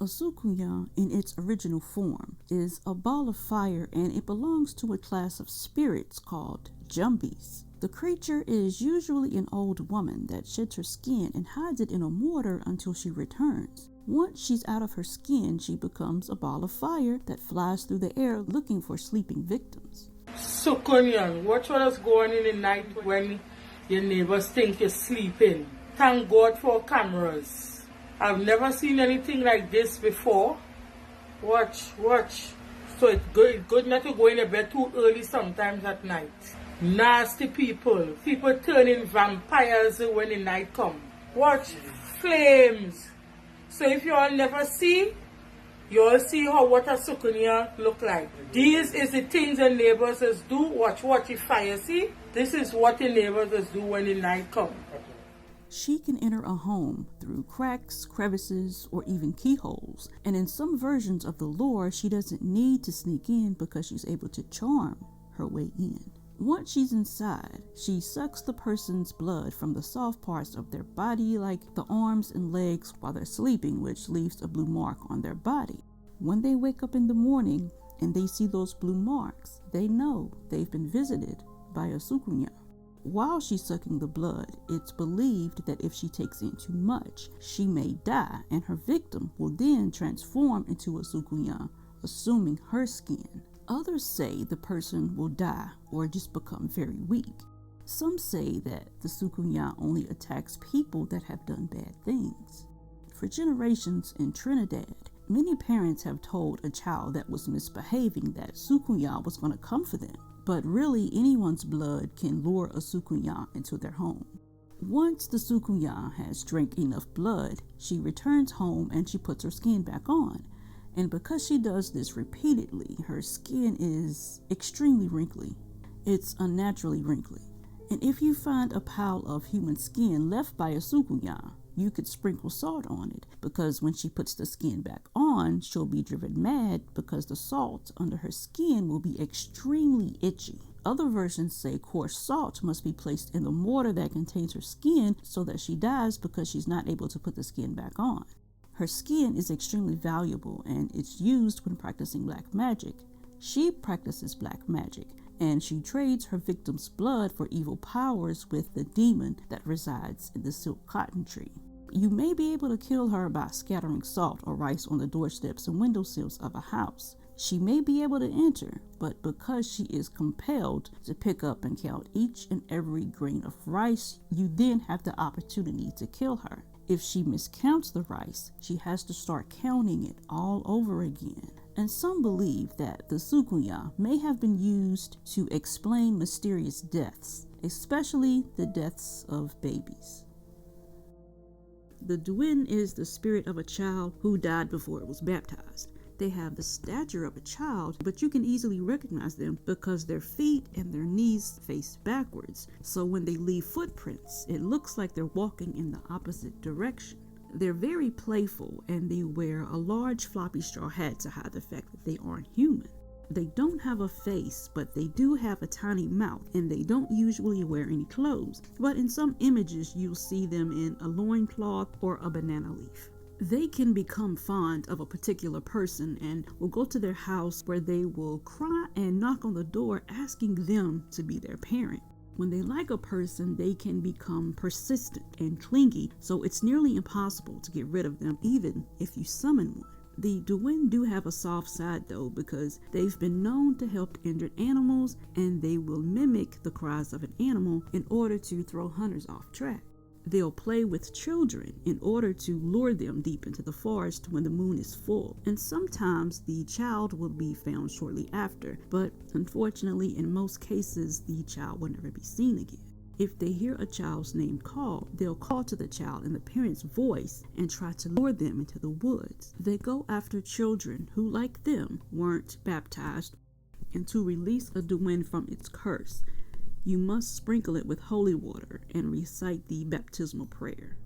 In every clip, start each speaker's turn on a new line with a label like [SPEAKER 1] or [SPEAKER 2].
[SPEAKER 1] A Soucouyant, in its original form, is a ball of fire, and it belongs to a class of spirits called jumbies. The creature is usually an old woman that sheds her skin and hides it in a mortar until she returns. Once she's out of her skin, she becomes a ball of fire that flies through the air looking for sleeping victims.
[SPEAKER 2] Soucouyant, watch what is going in the night when your neighbors think you're sleeping. Thank God for cameras. I've never seen anything like this before. Watch. So it's good not to go in bed too early sometimes at night. Nasty people. People turning vampires when the night comes. Watch. Flames. So if you all never see, you all see what a Soucouyant look like. These is the things the neighbors do. Watch the fire, see? This is what the neighbors do when the night comes.
[SPEAKER 1] She can enter a home through cracks, crevices, or even keyholes. And in some versions of the lore, she doesn't need to sneak in because she's able to charm her way in. Once she's inside, she sucks the person's blood from the soft parts of their body, like the arms and legs, while they're sleeping, which leaves a blue mark on their body. When they wake up in the morning and they see those blue marks, they know they've been visited by a Soucouyant. While she's sucking the blood, it's believed that if she takes in too much, she may die, and her victim will then transform into a Soucouyant, assuming her skin. Others say the person will die or just become very weak. Some say that the Soucouyant only attacks people that have done bad things. For generations in Trinidad, many parents have told a child that was misbehaving that Soucouyant was going to come for them. But really, anyone's blood can lure a Soucouyant into their home. Once the Soucouyant has drank enough blood, she returns home and she puts her skin back on. And because she does this repeatedly, her skin is extremely wrinkly. It's unnaturally wrinkly. And if you find a pile of human skin left by a Soucouyant, you could sprinkle salt on it, because when she puts the skin back on, she'll be driven mad because the salt under her skin will be extremely itchy. Other versions say coarse salt must be placed in the mortar that contains her skin so that she dies because she's not able to put the skin back on. Her skin is extremely valuable and it's used when practicing black magic. She practices black magic, and she trades her victim's blood for evil powers with the demon that resides in the silk cotton tree. You may be able to kill her by scattering salt or rice on the doorsteps and windowsills of a house. She may be able to enter, but because she is compelled to pick up and count each and every grain of rice, you then have the opportunity to kill her. If she miscounts the rice, she has to start counting it all over again. And some believe that the Soucouyant may have been used to explain mysterious deaths, especially the deaths of babies. The Douen is the spirit of a child who died before it was baptized. They have the stature of a child, but you can easily recognize them because their feet and their knees face backwards. So when they leave footprints, it looks like they're walking in the opposite direction. They're very playful, and they wear a large floppy straw hat to hide the fact that they aren't human. They don't have a face, but they do have a tiny mouth, and they don't usually wear any clothes. But in some images, you'll see them in a loincloth or a banana leaf. They can become fond of a particular person and will go to their house where they will cry and knock on the door asking them to be their parent. When they like a person, they can become persistent and clingy, so it's nearly impossible to get rid of them even if you summon one. The Douen do have a soft side though, because they've been known to help injured animals, and they will mimic the cries of an animal in order to throw hunters off track. They'll play with children in order to lure them deep into the forest when the moon is full, and sometimes the child will be found shortly after, but unfortunately in most cases the child will never be seen again. If they hear a child's name called, they'll call to the child in the parent's voice and try to lure them into the woods. They go after children who, like them, weren't baptized, and to release a Douen from its curse, you must sprinkle it with holy water and recite the baptismal prayer.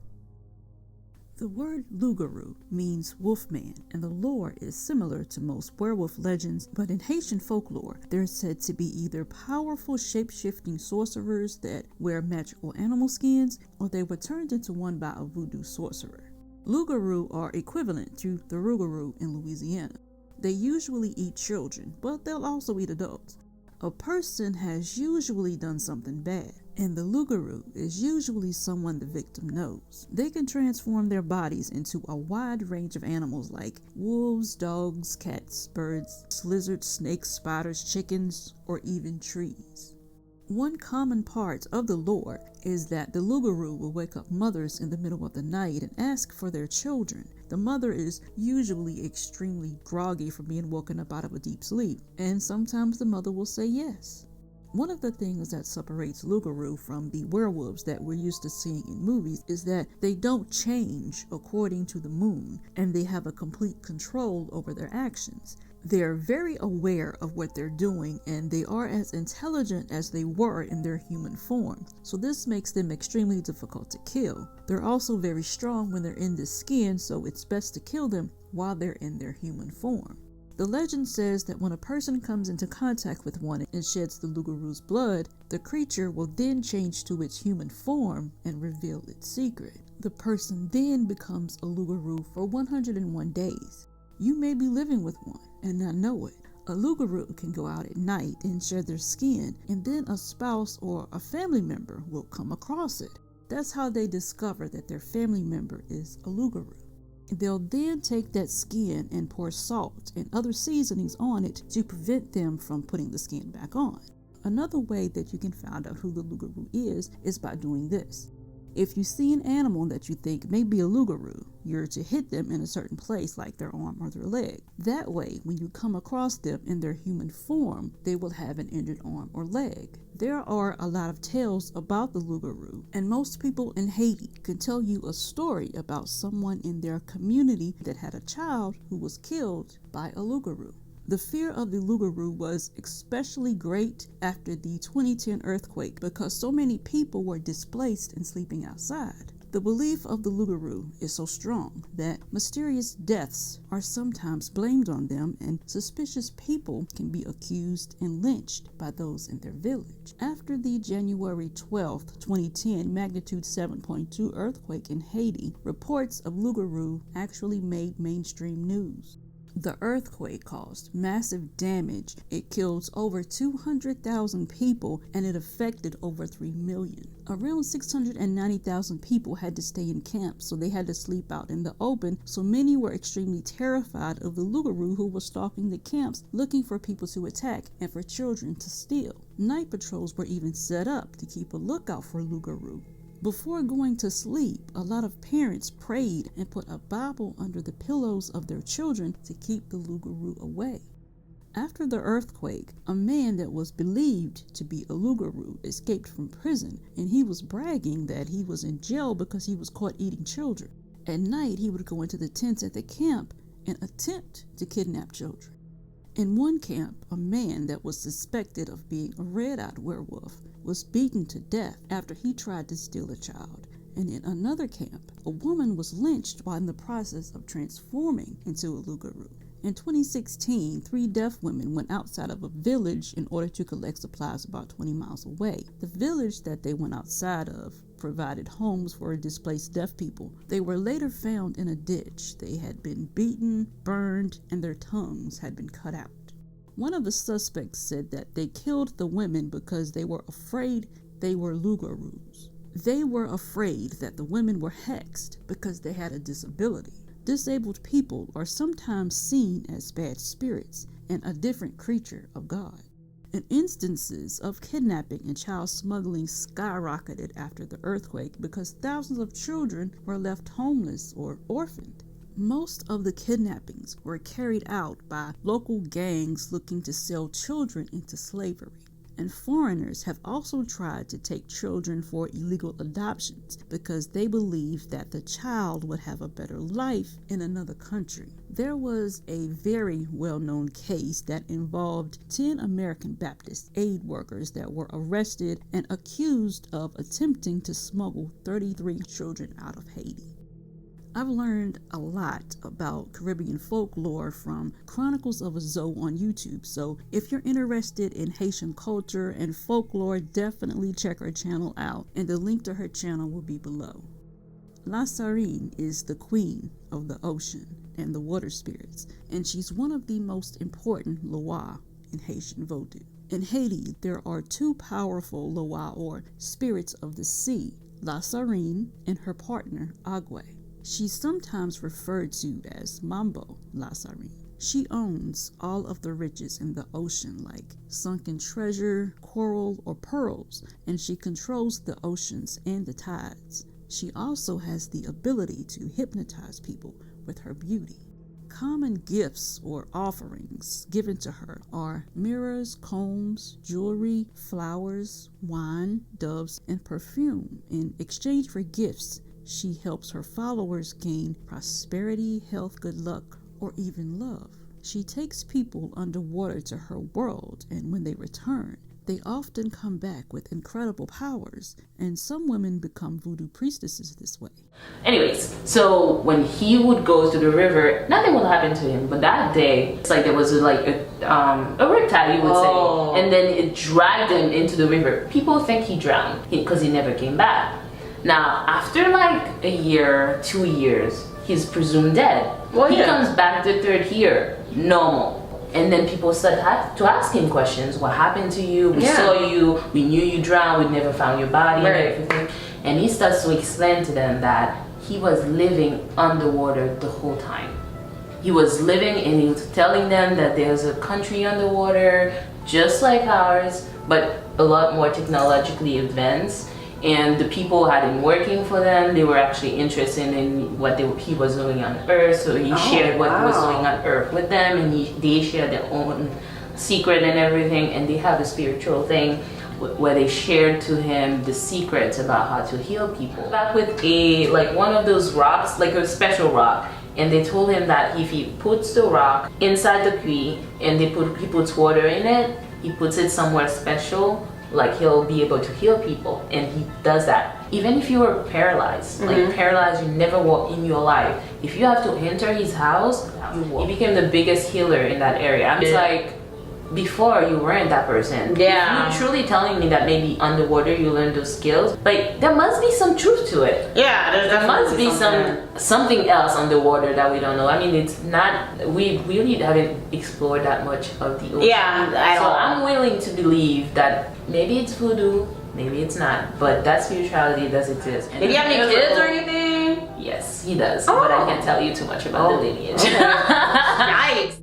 [SPEAKER 1] The word Lougarou means wolfman, and the lore is similar to most werewolf legends, but in Haitian folklore, they're said to be either powerful shape-shifting sorcerers that wear magical animal skins, or they were turned into one by a Vodou sorcerer. Lougarou are equivalent to the Lougarou in Louisiana. They usually eat children, but they'll also eat adults. A person has usually done something bad, and the Lougarou is usually someone the victim knows. They can transform their bodies into a wide range of animals like wolves, dogs, cats, birds, lizards, snakes, spiders, chickens, or even trees. One common part of the lore is that the Lougarou will wake up mothers in the middle of the night and ask for their children. The mother is usually extremely groggy from being woken up out of a deep sleep, and sometimes the mother will say yes. One of the things that separates Lougarou from the werewolves that we're used to seeing in movies is that they don't change according to the moon, and they have a complete control over their actions. They're very aware of what they're doing, and they are as intelligent as they were in their human form, so this makes them extremely difficult to kill. They're also very strong when they're in the skin, so it's best to kill them while they're in their human form. The legend says that when a person comes into contact with one and sheds the Lougarou's blood, the creature will then change to its human form and reveal its secret. The person then becomes a Lougarou for 101 days. You may be living with one and not know it. A Lougarou can go out at night and shed their skin, and then a spouse or a family member will come across it. That's how they discover that their family member is a Lougarou. They'll then take that skin and pour salt and other seasonings on it to prevent them from putting the skin back on. Another way that you can find out who the Lougarou is by doing this. If you see an animal that you think may be a Lougarou, you're to hit them in a certain place like their arm or their leg. That way, when you come across them in their human form, they will have an injured arm or leg. There are a lot of tales about the Lougarou, and most people in Haiti can tell you a story about someone in their community that had a child who was killed by a Lougarou. The fear of the Lougarou was especially great after the 2010 earthquake because so many people were displaced and sleeping outside. The belief of the Lougarou is so strong that mysterious deaths are sometimes blamed on them, and suspicious people can be accused and lynched by those in their village. After the January 12, 2010 magnitude 7.2 earthquake in Haiti, reports of Lougarou actually made mainstream news. The earthquake caused massive damage. It killed over 200,000 people, and it affected over 3 million. Around 690,000 people had to stay in camps, so they had to sleep out in the open, so many were extremely terrified of the Lougarou who was stalking the camps looking for people to attack and for children to steal. Night patrols were even set up to keep a lookout for Lougarou. Before going to sleep, a lot of parents prayed and put a Bible under the pillows of their children to keep the Lougarou away. After the earthquake, a man that was believed to be a Lougarou escaped from prison, and he was bragging that he was in jail because he was caught eating children. At night, he would go into the tents at the camp and attempt to kidnap children. In one camp, a man that was suspected of being a red-eyed werewolf was beaten to death after he tried to steal a child. And in another camp, a woman was lynched while in the process of transforming into a Lougarou. In 2016, 3 deaf women went outside of a village in order to collect supplies about 20 miles away. The village that they went outside of provided homes for displaced deaf people. They were later found in a ditch. They had been beaten, burned, and their tongues had been cut out. One of the suspects said that they killed the women because they were afraid they were Lougarous. They were afraid that the women were hexed because they had a disability. Disabled people are sometimes seen as bad spirits and a different creature of God. And instances of kidnapping and child smuggling skyrocketed after the earthquake because thousands of children were left homeless or orphaned. Most of the kidnappings were carried out by local gangs looking to sell children into slavery. And foreigners have also tried to take children for illegal adoptions because they believe that the child would have a better life in another country. There was a very well-known case that involved 10 American Baptist aid workers that were arrested and accused of attempting to smuggle 33 children out of Haiti. I've learned a lot about Caribbean folklore from Chronicles of a Zoo on YouTube, so if you're interested in Haitian culture and folklore, definitely check her channel out, and the link to her channel will be below. La Sirene is the queen of the ocean and the water spirits, and she's one of the most important Loa in Haitian Vodou. In Haiti, there are two powerful Loa, or spirits of the sea, La Sirene and her partner, Agwe. She's sometimes referred to as Mambo La Sirene. She owns all of the riches in the ocean, like sunken treasure, coral, or pearls, and she controls the oceans and the tides. She also has the ability to hypnotize people with her beauty. Common gifts or offerings given to her are mirrors, combs, jewelry, flowers, wine, doves, and perfume. In exchange for gifts, she helps her followers gain prosperity, health, good luck, or even love. She takes people underwater to her world, and when they return, they often come back with incredible powers, and some women become voodoo priestesses this way.
[SPEAKER 3] Anyways, so when he would go to the river, nothing would happen to him. But that day, it's like there was like a riptide, you would say, and then it dragged him into the river. People think he drowned because he never came back. Now, after like a year, 2 years, he's presumed dead. He comes back the third year, normal. And then people start to ask him questions. What happened to you? We saw you. We knew you drowned. We never found your body and everything. And he starts to explain to them that he was living underwater the whole time. He was living and he was telling them that there's a country underwater just like ours, but a lot more technologically advanced. And the people had him working for them. They were actually interested in what he was doing on Earth. So he shared what he was doing on Earth with them, and they shared their own secret and everything. And they have a spiritual thing where they shared to him the secrets about how to heal people. Back with one of those rocks, like a special rock. And they told him that if he puts the rock inside the key and he puts water in it, he puts it somewhere special, like he'll be able to heal people. And he does that. Even if you were paralyzed, like paralyzed, you never walk in your life. If you have to enter his house, you walk. He became the biggest healer in that area. It's like, before you weren't that person. Yeah. If you're truly telling me that maybe underwater you learn those skills, like there must be some truth to it. Yeah, there must be something else underwater that we don't know. I mean, it's not, we really haven't explored that much of the ocean. Yeah, so I'm willing to believe that maybe it's voodoo, maybe it's not, but that spirituality does exist. And
[SPEAKER 4] did he have any kids or anything?
[SPEAKER 3] Yes, he does, but I can't tell you too much about the lineage.
[SPEAKER 4] Yikes.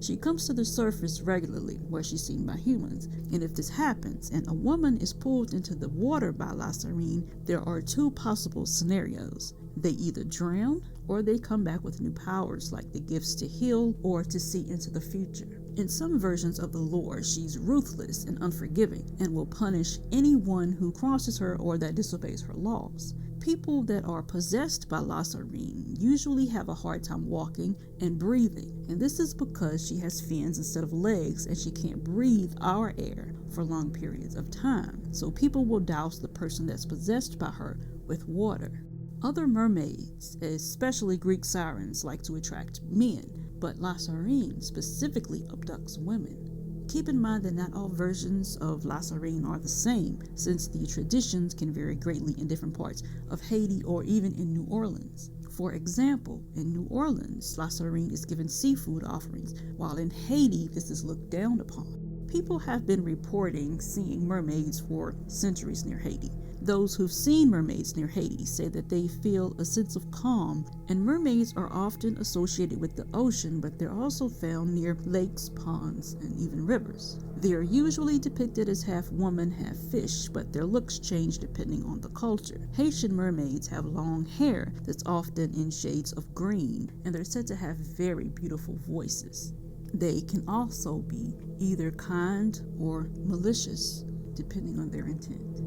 [SPEAKER 1] She comes to the surface regularly where she's seen by humans, and if this happens and a woman is pulled into the water by La Sirene, there are two possible scenarios. They either drown or they come back with new powers like the gifts to heal or to see into the future. In some versions of the lore, she's ruthless and unforgiving and will punish anyone who crosses her or that disobeys her laws. People that are possessed by La Sirene usually have a hard time walking and breathing, and this is because she has fins instead of legs and she can't breathe our air for long periods of time. So people will douse the person that's possessed by her with water. Other mermaids, especially Greek sirens, like to attract men, but La Sirene specifically abducts women. Keep in mind that not all versions of La Sirene are the same, since the traditions can vary greatly in different parts of Haiti or even in New Orleans. For example, in New Orleans, La Sirene is given seafood offerings, while in Haiti, this is looked down upon. People have been reporting seeing mermaids for centuries near Haiti. Those who've seen mermaids near Haiti say that they feel a sense of calm, and mermaids are often associated with the ocean, but they're also found near lakes, ponds, and even rivers. They are usually depicted as half woman, half fish, but their looks change depending on the culture. Haitian mermaids have long hair that's often in shades of green, and they're said to have very beautiful voices. They can also be either kind or malicious, depending on their intent.